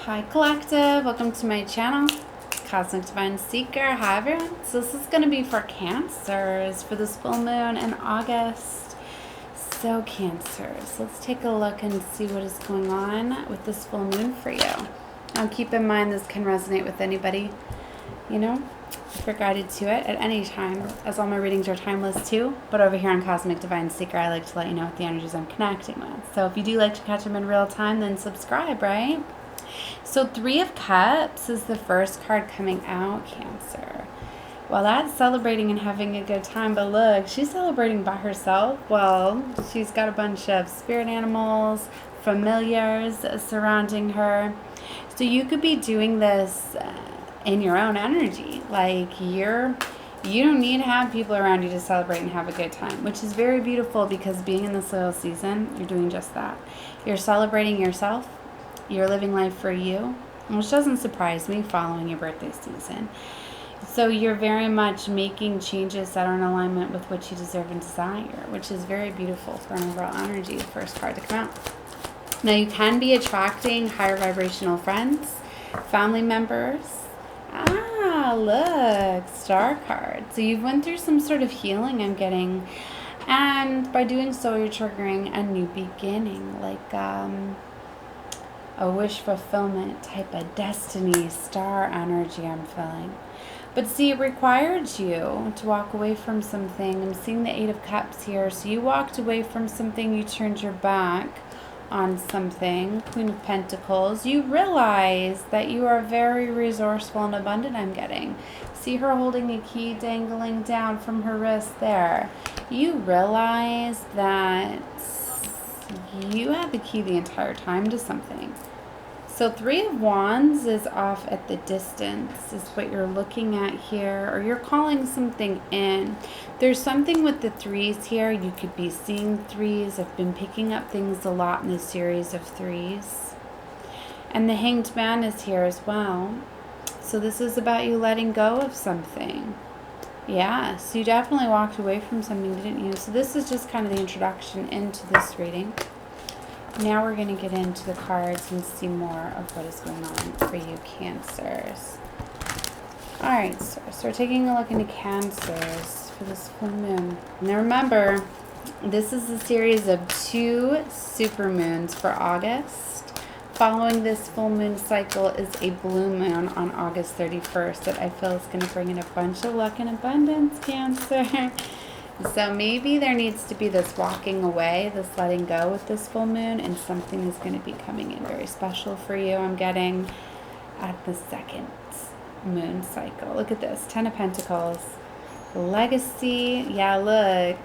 Hi Collective, welcome to my channel, Cosmic Divine Seeker. Hi everyone. So this is going to be for Cancers for this full moon in August. So Cancers, let's take a look and see what is going on with this full moon for you. Now keep in mind this can resonate with anybody, you know, if you're guided to it at any time, as all my readings are timeless too. But over here on Cosmic Divine Seeker, I like to let you know what the energies I'm connecting with. So if you do like to catch them in real time, then subscribe, right? So Three of Cups is the first card coming out, Cancer. Well, that's celebrating and having a good time, but look, she's celebrating by herself. Well, she's got a bunch of spirit animals, familiars surrounding her. So you could be doing this in your own energy. Like you don't need to have people around you to celebrate and have a good time, which is very beautiful because being in this little season, you're doing just that. You're celebrating yourself. You're living life for you, which doesn't surprise me following your birthday season. So you're very much making changes that are in alignment with what you deserve and desire, which is very beautiful for an overall energy, the first card to come out. Now you can be attracting higher vibrational friends, family members. Ah, look, Star card. So you've went through some sort of healing, I'm getting. And by doing so, you're triggering a new beginning, like a wish fulfillment type of destiny, star energy I'm feeling. But see, it required you to walk away from something. I'm seeing the Eight of Cups here. So you walked away from something, you turned your back on something. Queen of Pentacles. You realize that you are very resourceful and abundant, I'm getting. See her holding a key dangling down from her wrist there. You realize that you had the key the entire time to something. So Three of Wands is off at the distance is what you're looking at here, or you're calling something in. There's something with the threes here. You could be seeing threes. I've been picking up things a lot in this series of threes. And the Hanged Man is here as well. So this is about you letting go of something. Yeah, so you definitely walked away from something, didn't you? So this is just kind of the introduction into this reading. Now we're going to get into the cards and see more of what is going on for you, Cancers. Alright, so we're taking a look into Cancers for this full moon. Now remember, this is a series of 2 supermoons for August. Following this full moon cycle is a blue moon on August 31st that I feel is going to bring in a bunch of luck and abundance, Cancer. So maybe there needs to be this walking away, this letting go with this full moon, and something is going to be coming in very special for you. I'm getting at the second moon cycle. Look at this, 10 of Pentacles. Legacy. Yeah, look.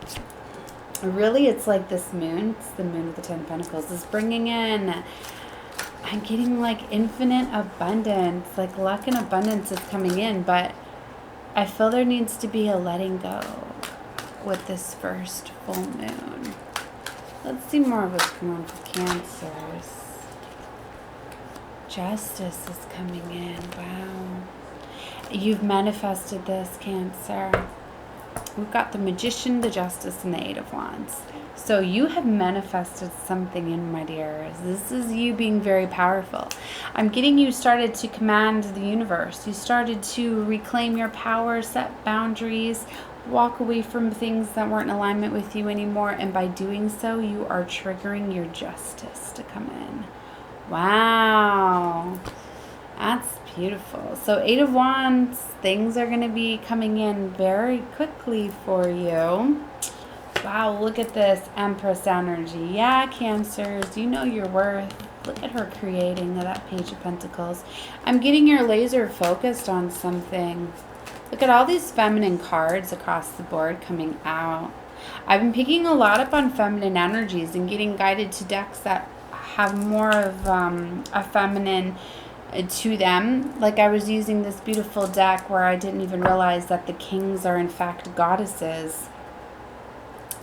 Really, it's like this moon. It's the moon with the 10 of Pentacles is bringing in, I'm getting like infinite abundance. Like luck and abundance is coming in, but I feel there needs to be a letting go with this first full moon. Let's see more of what's going on for Cancers. Justice is coming in. Wow. You've manifested this, Cancer. We've got the Magician, the Justice, and the Eight of Wands. So you have manifested something in, my dears. This is you being very powerful. I'm getting you started to command the universe. You started to reclaim your power, set boundaries, walk away from things that weren't in alignment with you anymore, and by doing so you are triggering your justice to come in. Wow, that's beautiful. So Eight of Wands, things are going to be coming in very quickly for you. Wow, look at this Empress energy. Yeah, Cancers, you know your worth. Look at her creating that Page of Pentacles. I'm getting your laser focused on something. Look at all these feminine cards across the board coming out. I've been picking a lot up on feminine energies and getting guided to decks that have more of a feminine to them. Like I was using this beautiful deck where I didn't even realize that the kings are in fact goddesses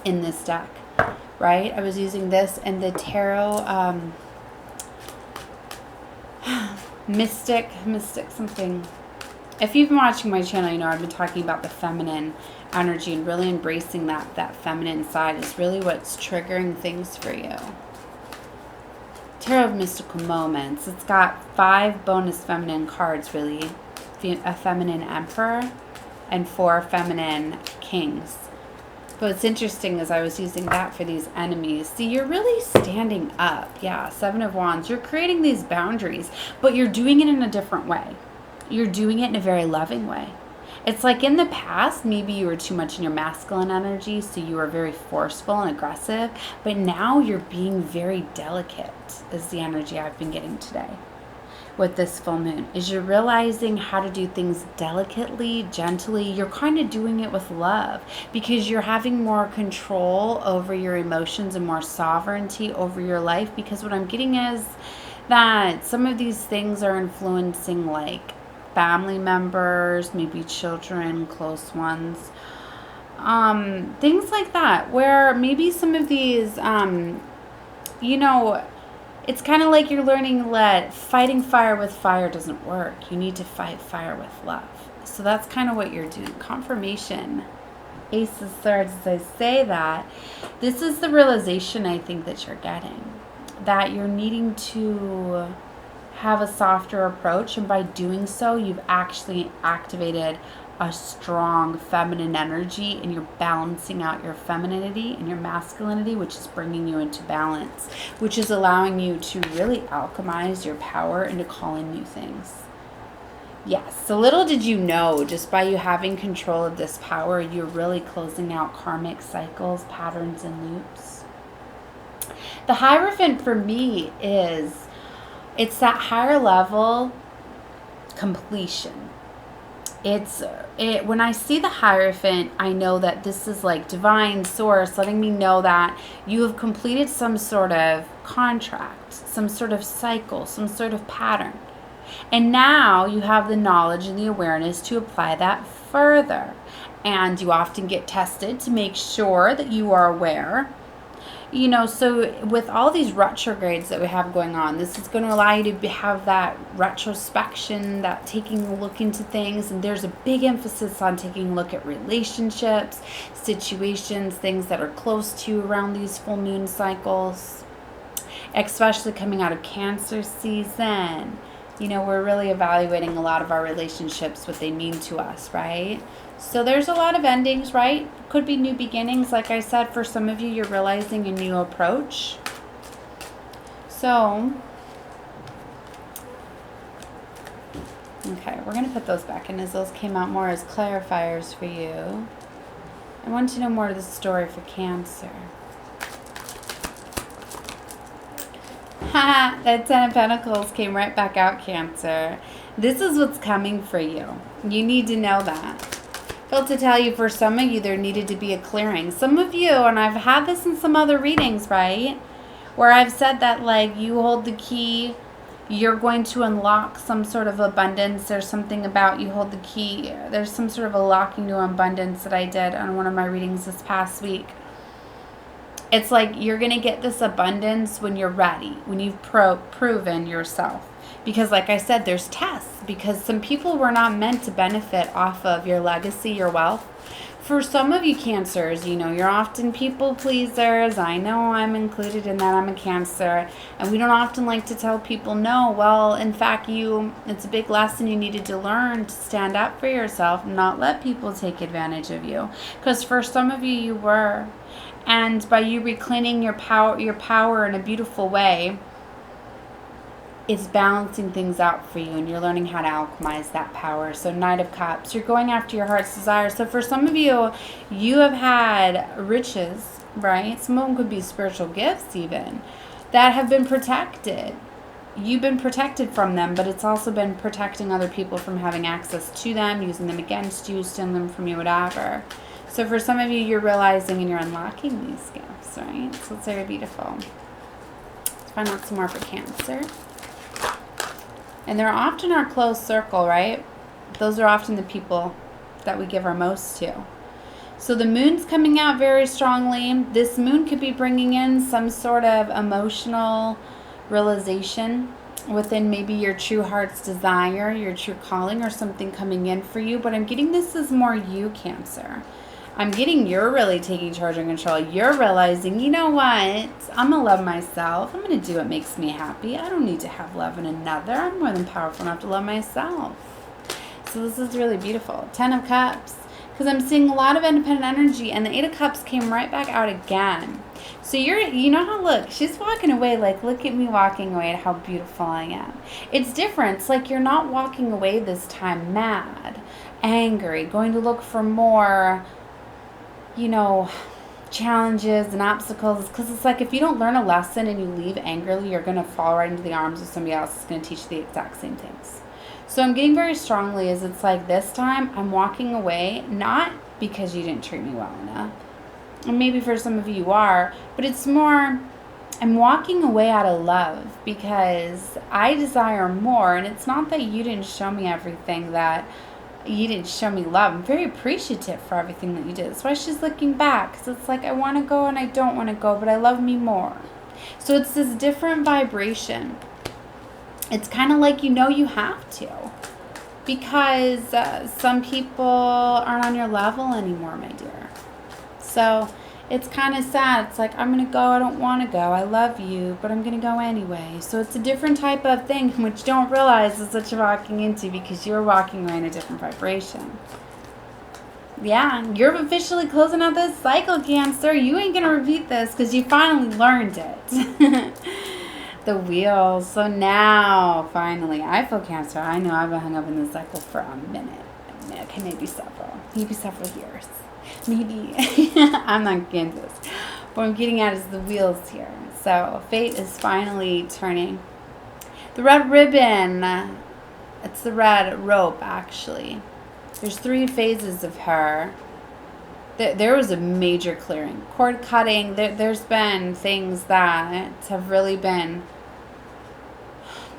in this deck, right? I was using this and the tarot mystic something. If you've been watching my channel, you know I've been talking about the feminine energy and really embracing that feminine side is really what's triggering things for you. Tarot of Mystical Moments. It's got 5 bonus feminine cards, really. A feminine emperor and 4 feminine kings. But what's interesting is I was using that for these enemies. See, you're really standing up. Yeah, 7 of Wands. You're creating these boundaries, but you're doing it in a different way. You're doing it in a very loving way. It's like in the past, maybe you were too much in your masculine energy, so you were very forceful and aggressive, but now you're being very delicate, is the energy I've been getting today with this full moon. Is you're realizing how to do things delicately, gently. You're kind of doing it with love because you're having more control over your emotions and more sovereignty over your life, because what I'm getting is that some of these things are influencing like family members, maybe children, close ones, things like that, where maybe some of these, you know, it's kind of like you're learning that fighting fire with fire doesn't work. You need to fight fire with love. So that's kind of what you're doing. Confirmation. Ace of Swords, as I say that, this is the realization I think that you're getting, that you're needing to have a softer approach, and by doing so you've actually activated a strong feminine energy, and you're balancing out your femininity and your masculinity, which is bringing you into balance, which is allowing you to really alchemize your power and to call in new things. Yes, so little did you know, just by you having control of this power, you're really closing out karmic cycles, patterns, and loops. The Hierophant for me it's that higher level completion. When I see the Hierophant, I know that this is like divine source letting me know that you have completed some sort of contract, some sort of cycle, some sort of pattern. And now you have the knowledge and the awareness to apply that further. And you often get tested to make sure that you are aware. You know, so with all these retrogrades that we have going on, this is going to allow you to have that retrospection, that taking a look into things. And there's a big emphasis on taking a look at relationships, situations, things that are close to you around these full moon cycles, especially coming out of Cancer season. You know, we're really evaluating a lot of our relationships, what they mean to us, right? So there's a lot of endings, right? Could be new beginnings. Like I said, for some of you, you're realizing a new approach. So, okay, we're going to put those back in as those came out more as clarifiers for you. I want to know more of the story for Cancer. Ha! That 10 of Pentacles came right back out, Cancer. This is what's coming for you. You need to know that. Felt to tell you, for some of you, there needed to be a clearing. Some of you, and I've had this in some other readings, right? Where I've said that, like, you hold the key, you're going to unlock some sort of abundance. There's something about you hold the key. There's some sort of a locking to abundance that I did on one of my readings this past week. It's like you're going to get this abundance when you're ready, when you've proven yourself. Because like I said, there's tests. Because some people were not meant to benefit off of your legacy, your wealth. For some of you Cancers, you know, you're often people pleasers. I know I'm included in that. I'm a Cancer. And we don't often like to tell people no. Well, in fact, it's a big lesson you needed to learn to stand up for yourself and not let people take advantage of you. Because for some of you, you were. And by you reclaiming your power in a beautiful way, it's balancing things out for you, and you're learning how to alchemize that power. So Knight of Cups, you're going after your heart's desire. So for some of you, you have had riches, right? Some of them could be spiritual gifts even, that have been protected. You've been protected from them, but it's also been protecting other people from having access to them, using them against you, stealing them from you, whatever. So for some of you, you're realizing and you're unlocking these gifts, right? So it's very beautiful. Let's find out some more for Cancer. And they're often our close circle, right? Those are often the people that we give our most to. So the moon's coming out very strongly. This moon could be bringing in some sort of emotional realization within maybe your true heart's desire, your true calling, or something coming in for you. But I'm getting this as more you, Cancer. I'm getting you're really taking charge and control. You're realizing, you know what? I'm going to love myself. I'm going to do what makes me happy. I don't need to have love in another. I'm more than powerful enough to love myself. So this is really beautiful. 10 of Cups. Because I'm seeing a lot of independent energy. And the 8 of Cups came right back out again. So you know how, look, she's walking away like, look at me walking away, how beautiful I am. It's different. It's like you're not walking away this time mad, angry, going to look for more, you know, challenges and obstacles. Because it's like if you don't learn a lesson and you leave angrily, you're going to fall right into the arms of somebody else that's going to teach you the exact same things. So I'm getting very strongly is it's like this time I'm walking away, not because you didn't treat me well enough. And maybe for some of you are, but it's more, I'm walking away out of love because I desire more. And it's not that you didn't show me everything, that you didn't show me love. I'm very appreciative for everything that you did. That's why she's looking back. Because it's like, I want to go and I don't want to go, but I love me more. So it's this different vibration. It's kind of like, you know, you have to. Because some people aren't on your level anymore, my dear. So it's kind of sad. It's like, I'm going to go. I don't want to go. I love you, but I'm going to go anyway. So it's a different type of thing, which you don't realize is what you're walking into because you're walking away in a different vibration. Yeah, you're officially closing out this cycle, Cancer. You ain't going to repeat this because you finally learned it. The Wheel. So now, finally, I feel Cancer. I know I've been hung up in this cycle for a minute. Okay, maybe several years. Maybe. I'm not getting this. What I'm getting at is the wheels here. So fate is finally turning. The red ribbon. It's the red rope, actually. There's 3 phases of her. There was a major clearing. Cord cutting. There's been things that have really been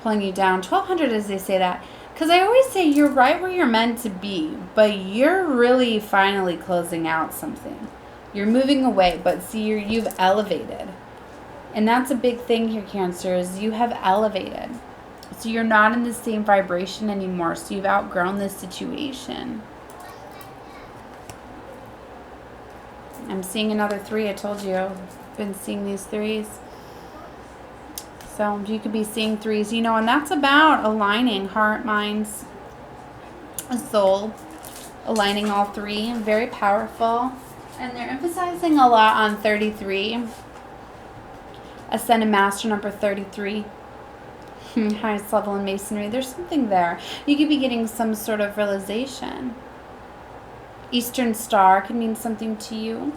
pulling you down. 1200 as they say that. Because I always say you're right where you're meant to be, but you're really finally closing out something. You're moving away, but see, you've elevated. And that's a big thing here, Cancer, is you have elevated. So you're not in the same vibration anymore, so you've outgrown this situation. I'm seeing another 3. I told you I've been seeing these 3s. So you could be seeing 3s, you know, and that's about aligning heart, mind, soul, aligning all 3. Very powerful. And they're emphasizing a lot on 33. Ascended Master number 33. Highest level in Masonry. There's something there. You could be getting some sort of realization. Eastern Star could mean something to you.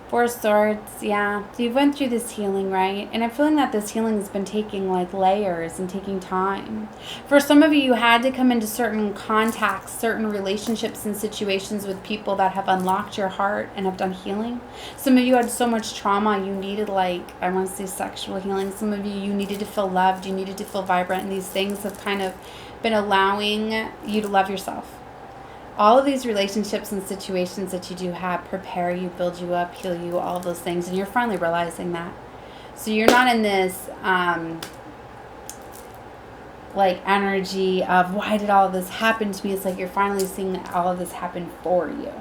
4 Swords, yeah. So you went through this healing, right? And I'm feeling that this healing has been taking like layers and taking time. For some of you, you had to come into certain contacts, certain relationships and situations with people that have unlocked your heart and have done healing. Some of you had so much trauma, you needed like, I want to say sexual healing. Some of you needed to feel loved, you needed to feel vibrant, and these things have kind of been allowing you to love yourself. All of these relationships and situations that you do have prepare you, build you up, heal you, all of those things. And you're finally realizing that. So you're not in this like energy of why did all of this happen to me? It's like you're finally seeing all of this happen for you.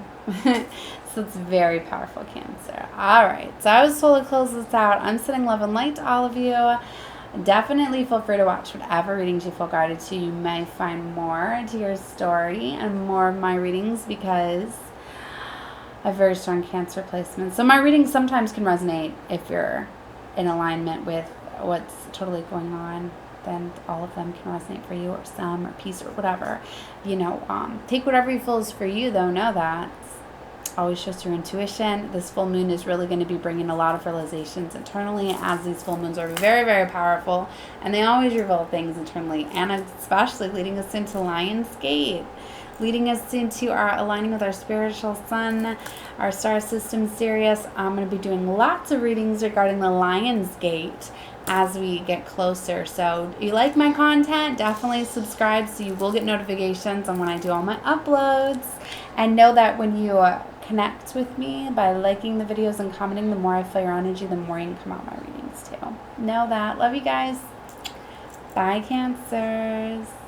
So it's very powerful, Cancer. All right. So I was told to close this out. I'm sending love and light to all of you. Definitely feel free to watch whatever readings you feel guided to. You may find more to your story and more of my readings because I have very strong Cancer placements. So my readings sometimes can resonate if you're in alignment with what's totally going on. Then all of them can resonate for you, or some, or peace, or whatever. You know, take whatever you feel is for you, though. Know that. Always trust your intuition. This full moon is really going to be bringing a lot of realizations internally, as these full moons are very, very powerful, and they always reveal things internally, and especially leading us into Lionsgate, leading us into our aligning with our spiritual sun, our star system, Sirius. I'm going to be doing lots of readings regarding the Lionsgate as we get closer. So if you like my content, definitely subscribe so you will get notifications on when I do all my uploads. And know that when you connect with me by liking the videos and commenting, the more I feel your energy, the more you can come out my readings too. Know that. Love you guys. Bye, Cancers.